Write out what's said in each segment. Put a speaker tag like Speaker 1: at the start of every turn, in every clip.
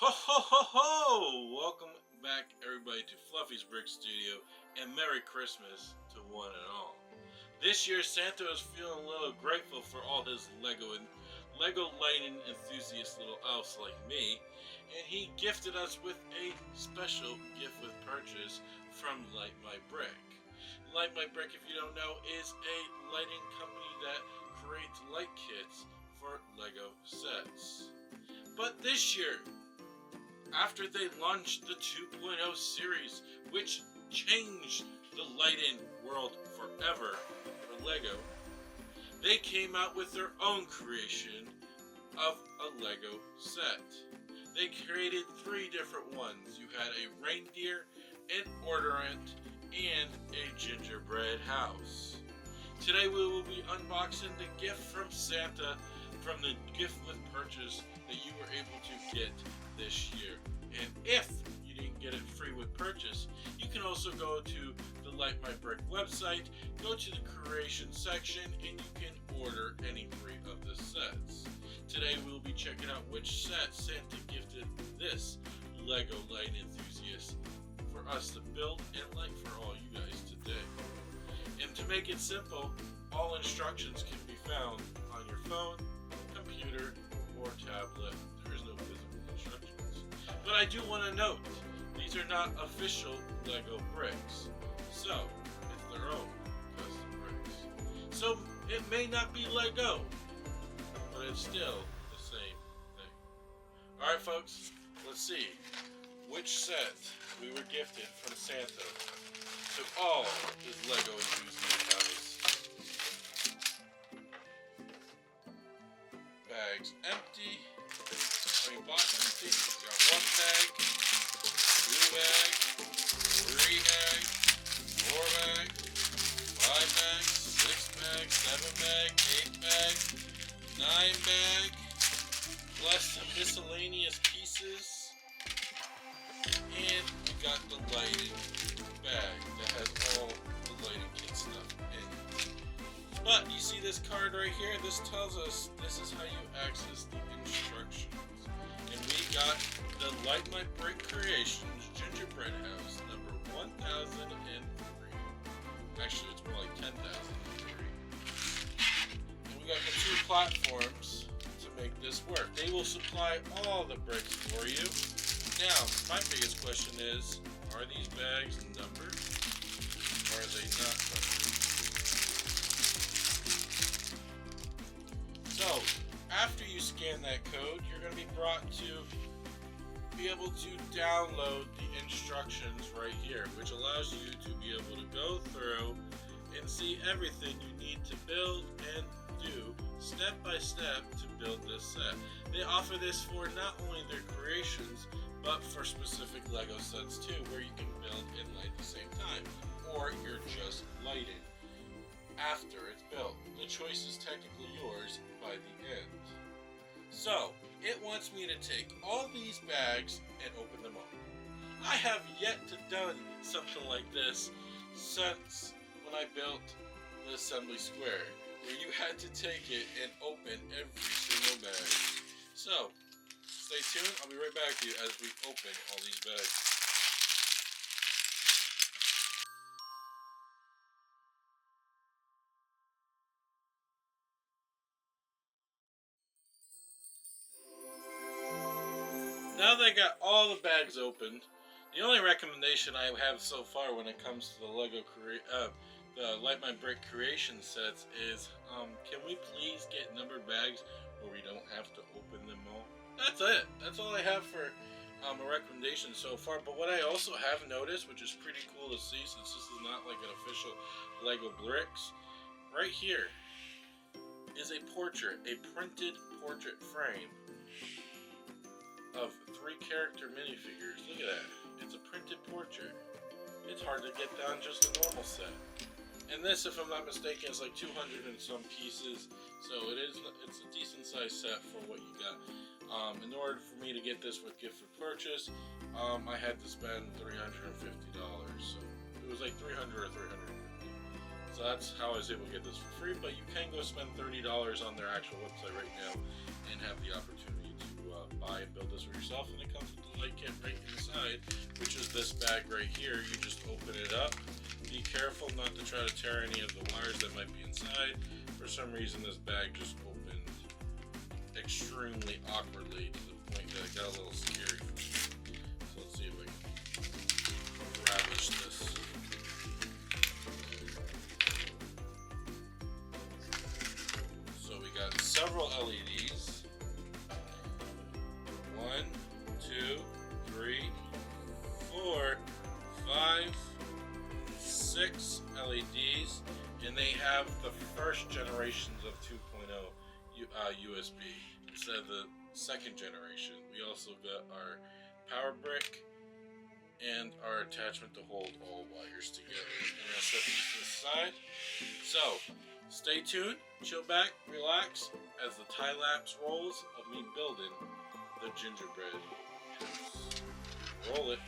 Speaker 1: Ho ho ho ho! Welcome back, everybody, to Fluffy's Brick Studio, and Merry Christmas to one and all. This year, Santa is feeling a little grateful for all his Lego lighting enthusiast little elves like me, and he gifted us with a special gift with purchase from Light My Brick. Light My Brick, if you don't know, is a lighting company that creates light kits for Lego sets. But this year, after they launched the 2.0 series, which changed the lighting world forever for Lego, they came out with their own creation of a Lego set. They created three different ones. You had a reindeer, an ornament, and a gingerbread house. Today we will be unboxing the gift from Santa from the gift with purchase that you were able to get this year. And if you didn't get it free with purchase, you can also go to the Light My Brick website, go to the creation section, and you can order any three of the sets. Today we will be checking out which set Santa gifted this Lego light enthusiast for us to build and light for all you guys today. And to make it simple, all instructions can be found on your phone, computer, or tablet. There is no physical instructions. But I do want to note, these are not official Lego bricks. So, it's their own custom bricks. So, it may not be Lego, but it's still the same thing. Alright folks, let's see which set we were gifted from Santa to all his Lego enthusiast guys. Bags empty. Box empty. Got one bag, two bags, three bags, four bags, five bags, six bags, seven bags, eight bags, nine bags, plus some miscellaneous pieces, and we got the lighting bag that has all the lighting kit stuff in it. But you see this card right here? This tells us this is how you access the instructions. And we got the Light My Brick Creations Gingerbread House number 1003. Actually, it's more like 10,003. And we got the two platforms to make this work. They will supply all the bricks for you. Now, my biggest question is, are these bags numbered? Or are they not numbered? So, after you scan that code, you're going to be brought to be able to download the instructions right here, which allows you to be able to go through and see everything you need to build and do step by step to build this set. They offer this for not only their creations, but for specific Lego sets too, where you can build and light at the same time, or you're just lighting after it's built. The choice is technically yours by the end. So, it wants me to take all these bags and open them up. I have yet to done something like this since when I built the assembly square, where you had to take it and open every single bag. So, stay tuned. I'll be right back to you as we open all these bags. Now that I got all the bags opened, the only recommendation I have so far when it comes to the the Light My Brick creation sets is, can we please get numbered bags where we don't have to open them all? That's it. That's all I have for a recommendation so far. But what I also have noticed, which is pretty cool to see since this is not like an official Lego bricks, right here is a portrait, a printed portrait frame of 3 character minifigures. Look at that. It's a printed portrait. It's hard to get down just a normal set. And this, if I'm not mistaken, is like 200 and some pieces. So it's a decent sized set for what you got. In order for me to get this with gift with purchase, I had to spend $350. So it was like $300 or $350. So that's how I was able to get this for free. But you can go spend $30 on their actual website right now and have the opportunity to buy and build this for yourself, and it comes with the light kit right inside, which is this bag right here. You just open it up. Be careful not to try to tear any of the wires that might be inside. For some reason, this bag just opened extremely awkwardly to the point that it got a little scary for me. So let's see if I can ravish this. So we got several LEDs. 1, 2, 3, 4, 5, 6 LEDs, and they have the first generations of 2.0 USB instead of the second generation. We also got our power brick and our attachment to hold all wires together. I'm going to set these to the side. So, stay tuned, chill back, relax as the time lapse rolls of me building the gingerbread house. Roll it.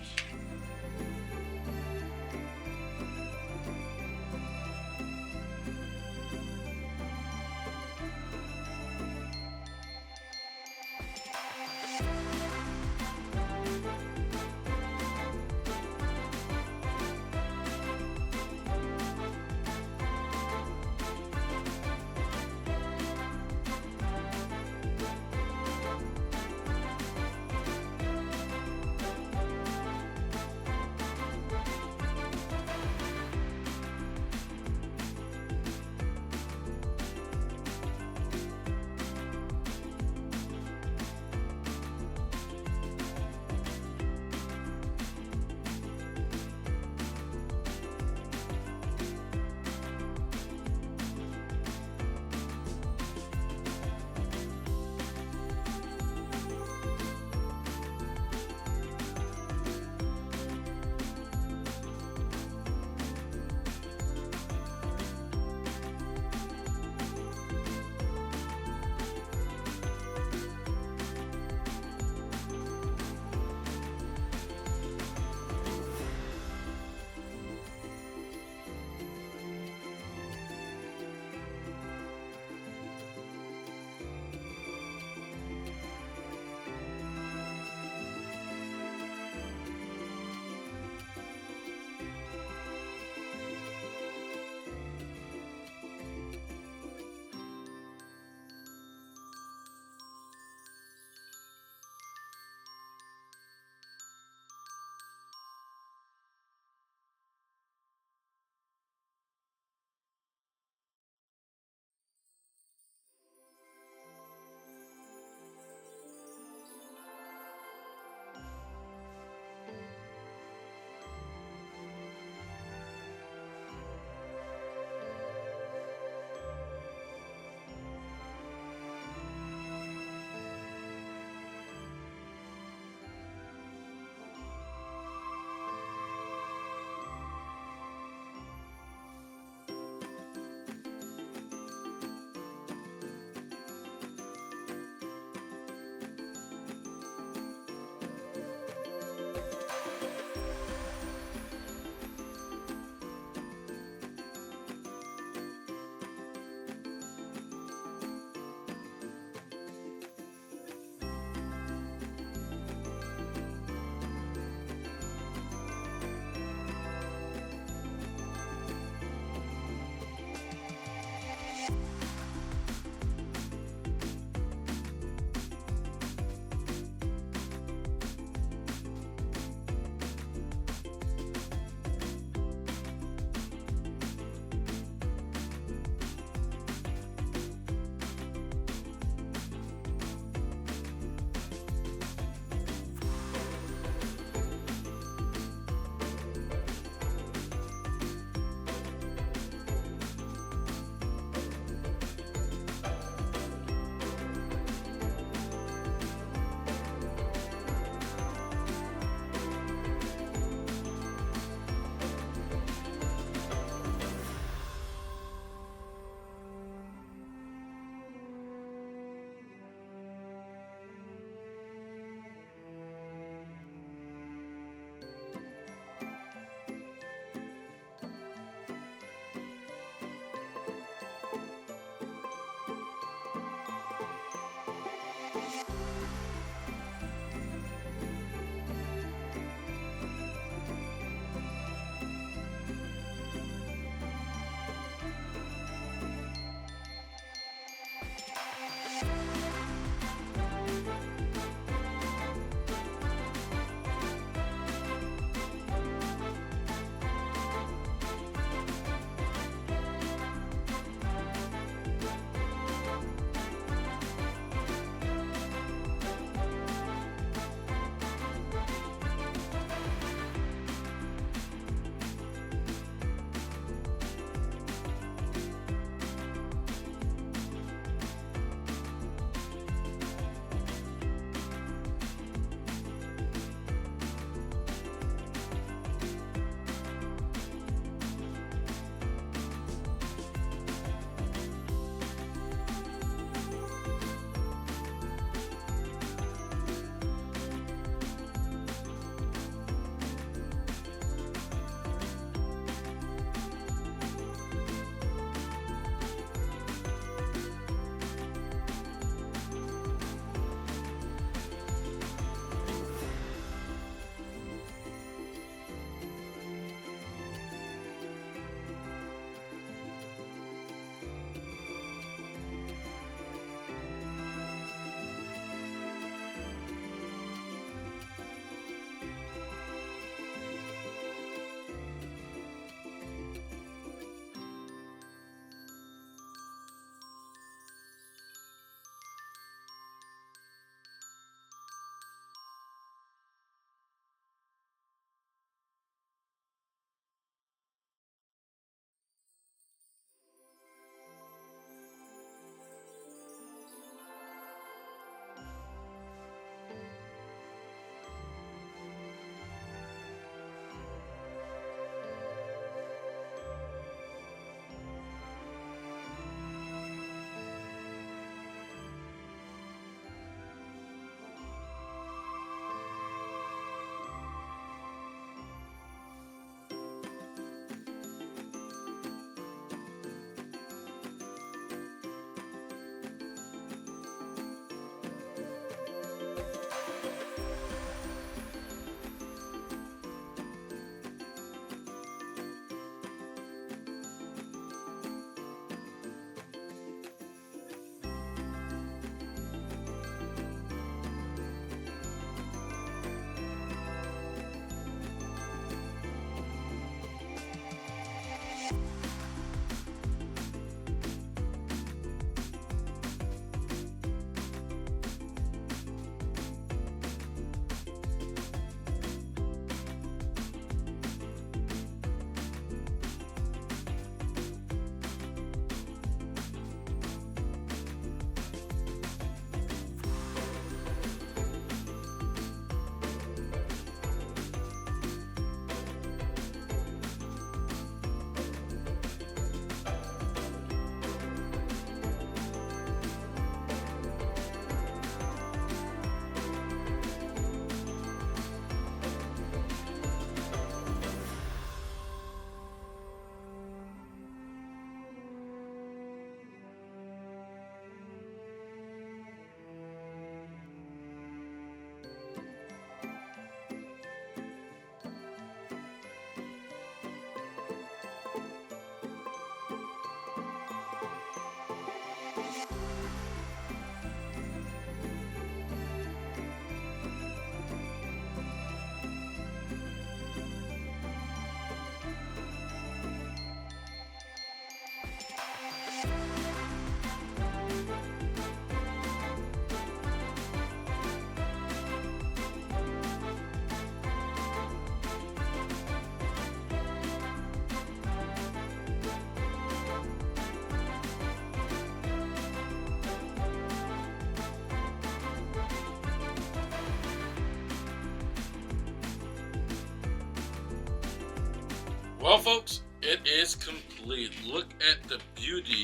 Speaker 1: Well, folks, it is complete. Look at the beauty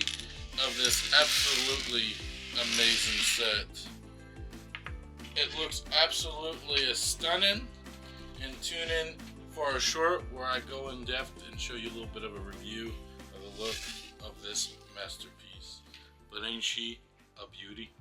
Speaker 1: of this absolutely amazing set. It looks absolutely stunning. And tune in for a short where I go in depth and show you a little bit of a review of the look of this masterpiece. But ain't she a beauty?